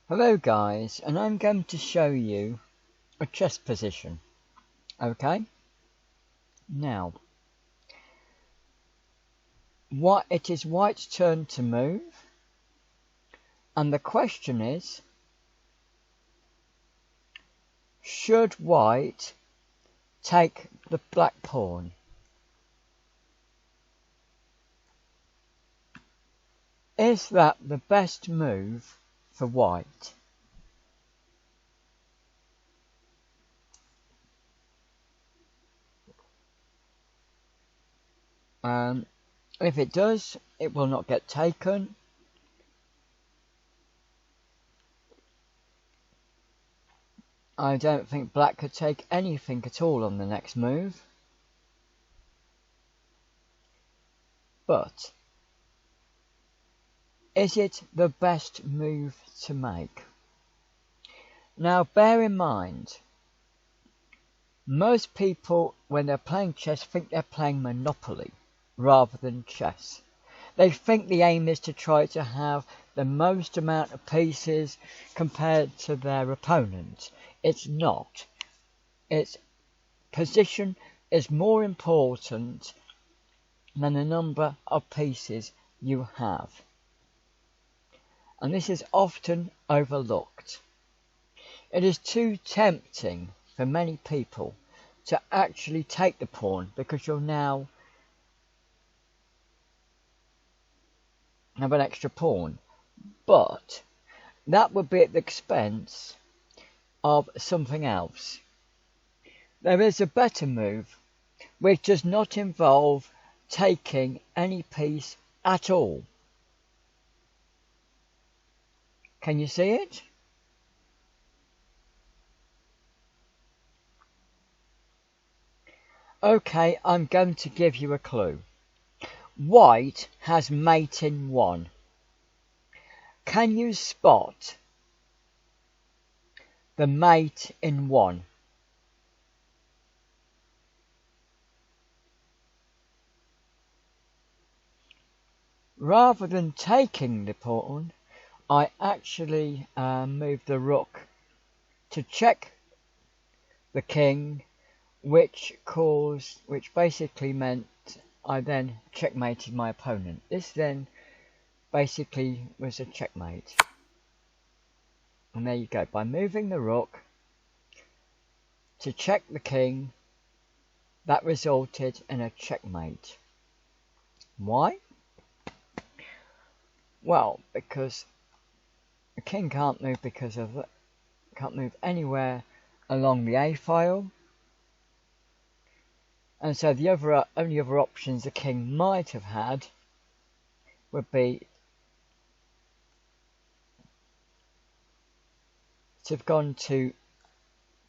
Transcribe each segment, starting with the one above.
Hello guys, and I'm going to show you a chess position. Okay? Now, it is white's turn to move, and the question is, should white take the black pawn? Is that the best move for white? If it does, it will not get taken. I don't think black could take anything at all on the next move. But is it the best move to make? Now bear in mind, most people when they're playing chess think they're playing Monopoly rather than chess. They think the aim is to try to have the most amount of pieces compared to their opponent. It's not. Its position is more important than the number of pieces you have. And this is often overlooked. It is too tempting for many people to actually take the pawn because you'll now have an extra pawn. But that would be at the expense of something else. There is a better move which does not involve taking any piece at all. Can you see it? Okay, I'm going to give you a clue. White has mate in 1. Can you spot the mate in 1? Rather than taking the pawn, I actually moved the rook to check the king, which basically meant I then checkmated my opponent. This then basically was a checkmate. And there you go. By moving the rook to check the king, that resulted in a checkmate. Why? Well, because the king can't move can't move anywhere along the A file. And so the only other options the king might have had would be to have gone to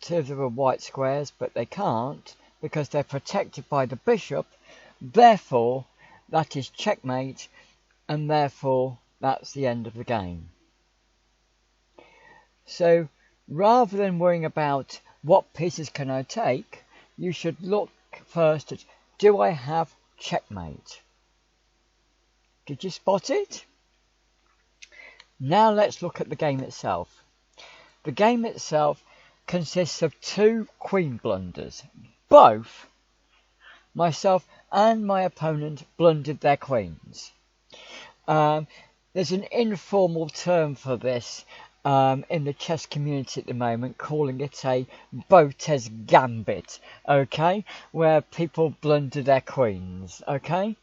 two of the white squares, but they can't because they're protected by the bishop. Therefore, that is checkmate, and therefore that's the end of the game. So rather than worrying about what pieces can I take, you should look first at, do I have checkmate? Did you spot it? Now let's look at the game itself. The game itself consists of 2 queen blunders. Both myself and my opponent blundered their queens. There's an informal term for this in the chess community at the moment, calling it a Botez Gambit, okay, where people blunder their queens, okay,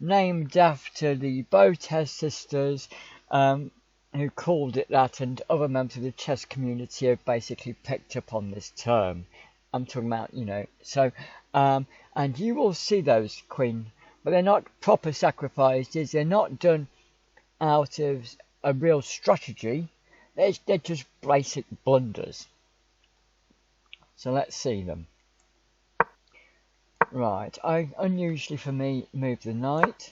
named after the Botez sisters, who called it that, and other members of the chess community have basically picked up on this term. I'm talking about, so, and you will see those queen, but they're not proper sacrifices, they're not done out of a real strategy, they're just basic blunders. So let's see them. Right, I unusually for me moved the knight.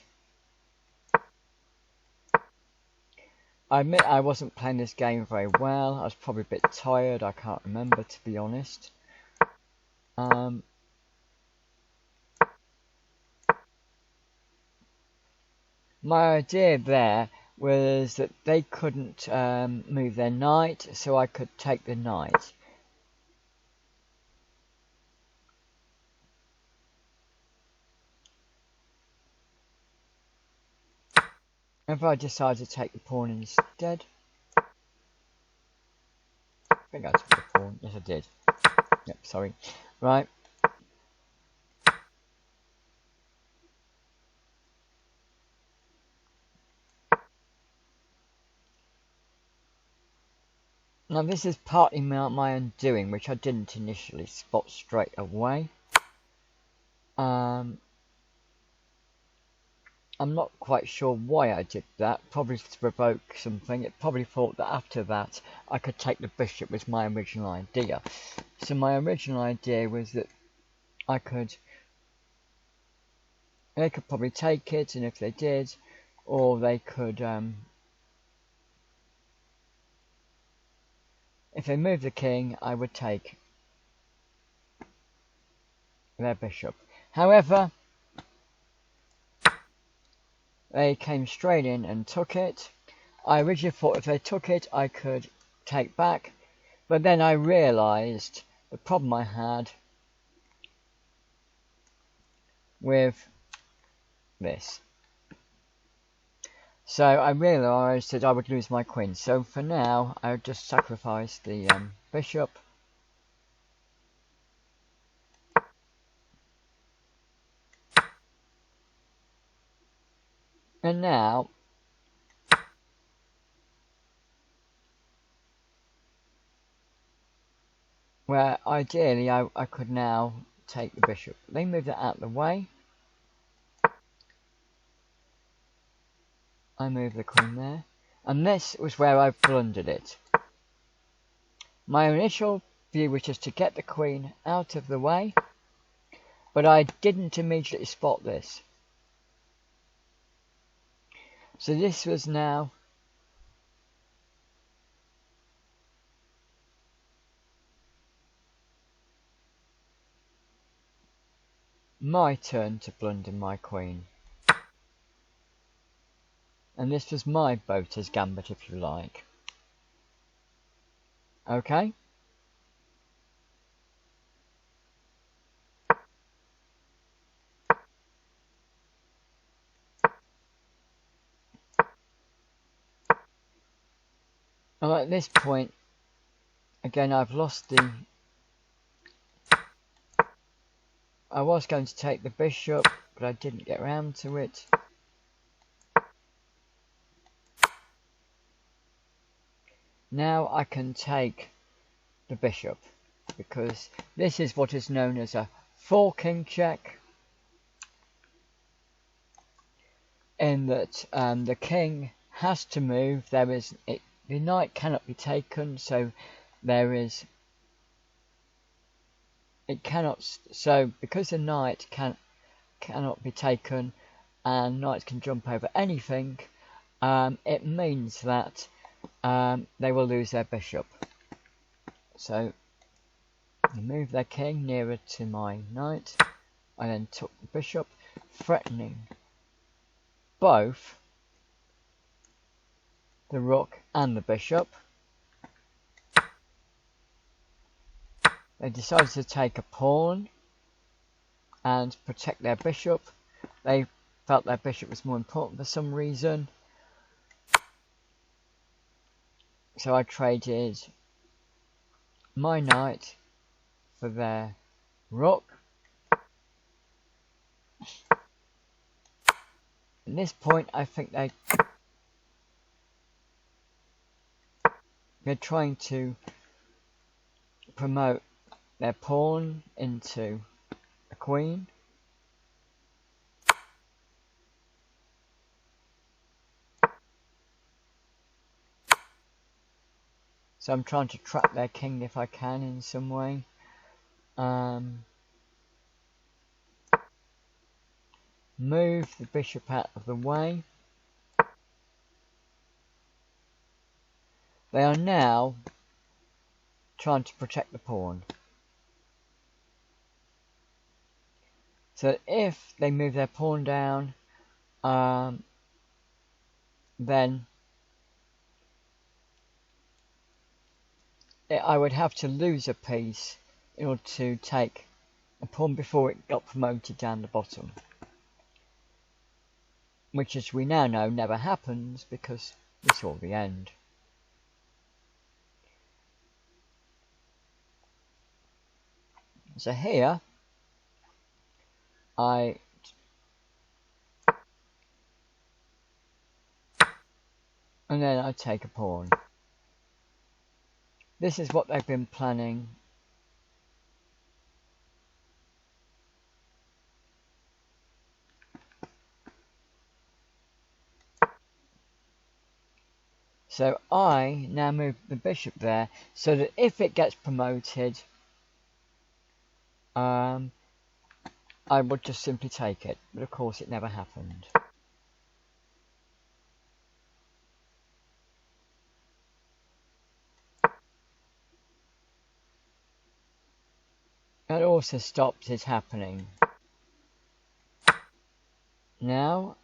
I admit I wasn't playing this game very well. I was probably a bit tired, I can't remember, to be honest. My idea there was that they couldn't move their knight, so I could take the knight. If I decide to take the pawn instead, I think I took the pawn. Yes, I did. Yep, sorry. Right. Now this is partly my undoing, which I didn't initially spot straight away. I'm not quite sure why I did that, probably to provoke something. It probably thought that after that I could take the bishop was my original idea. So my original idea was that they could probably take it, and if they did, or they could, if they moved the king, I would take their bishop. However, they came straight in and took it. I originally thought if they took it, I could take back, but then I realised the problem I had with this. So I realised that I would lose my queen. So for now, I would just sacrifice the bishop. And now, where ideally I could now take the bishop. They move that out of the way. I move the queen there. And this was where I blundered it. My initial view was just to get the queen out of the way, but I didn't immediately spot this. So this was now my turn to blunder my queen. And this was my Botez Gambit, if you like. Okay? And at this point, again, I've lost the... I was going to take the bishop, but I didn't get around to it. Now I can take the bishop, because this is what is known as a 4-king check, in that the king has to move. The knight cannot be taken, so because the knight cannot be taken and knights can jump over anything, it means that they will lose their bishop. So they move their king nearer to my knight. I then took the bishop, threatening both the rook and the bishop. They decided to take a pawn and protect their bishop. They felt their bishop was more important for some reason. So I traded my knight for their rook. At this point, I think they're trying to promote their pawn into a queen. So I'm trying to trap their king if I can in some way. Move the bishop out of the way. They are now trying to protect the pawn. So if they move their pawn down, then I would have to lose a piece in order to take a pawn before it got promoted down the bottom. Which, as we now know, never happens because we saw the end. So here, and then I take a pawn. This is what they've been planning. So I now move the bishop there, so that if it gets promoted, I would just simply take it. But of course it never happened. That also stops it happening. Now,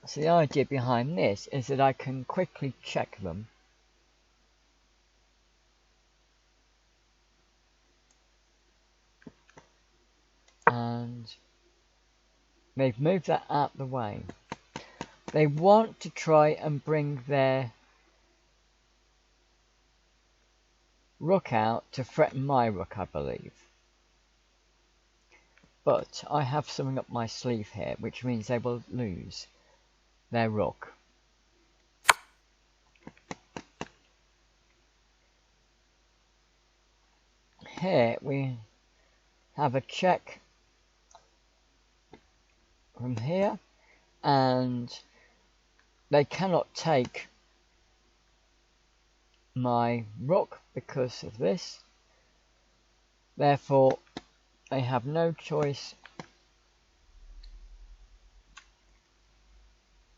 so the idea behind this is that I can quickly check them. And they've moved that out the way. They want to try and bring their rook out to threaten my rook, I believe. But I have something up my sleeve here, which means they will lose their rook. Here we have a check from here, and they cannot take my rook because of this. Therefore, they have no choice.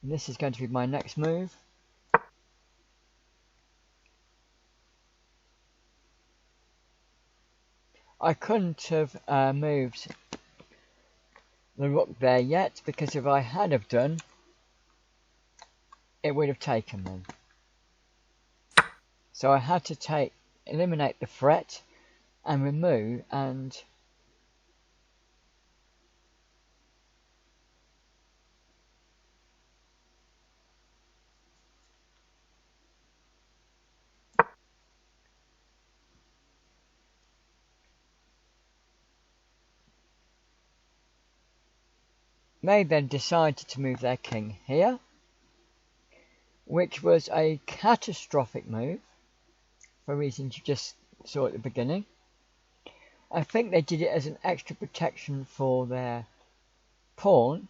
This is going to be my next move. I couldn't have moved the rook there yet, because if I had have done, it would have taken them. So I had to eliminate the threat and remove, and they then decided to move their king here, which was a catastrophic move for reasons you just saw at the beginning. I think they did it as an extra protection for their pawn.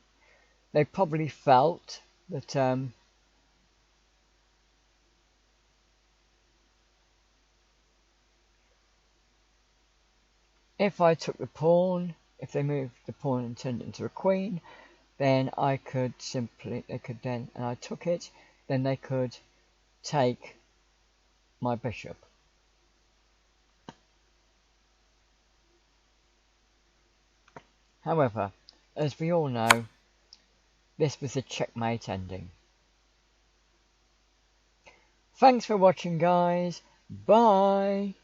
They probably felt that if I took the pawn, if they moved the pawn and turned it into a queen, then I could simply, and I took it, then they could take my bishop. However, as we all know, this was a checkmate ending. Thanks for watching, guys. Bye.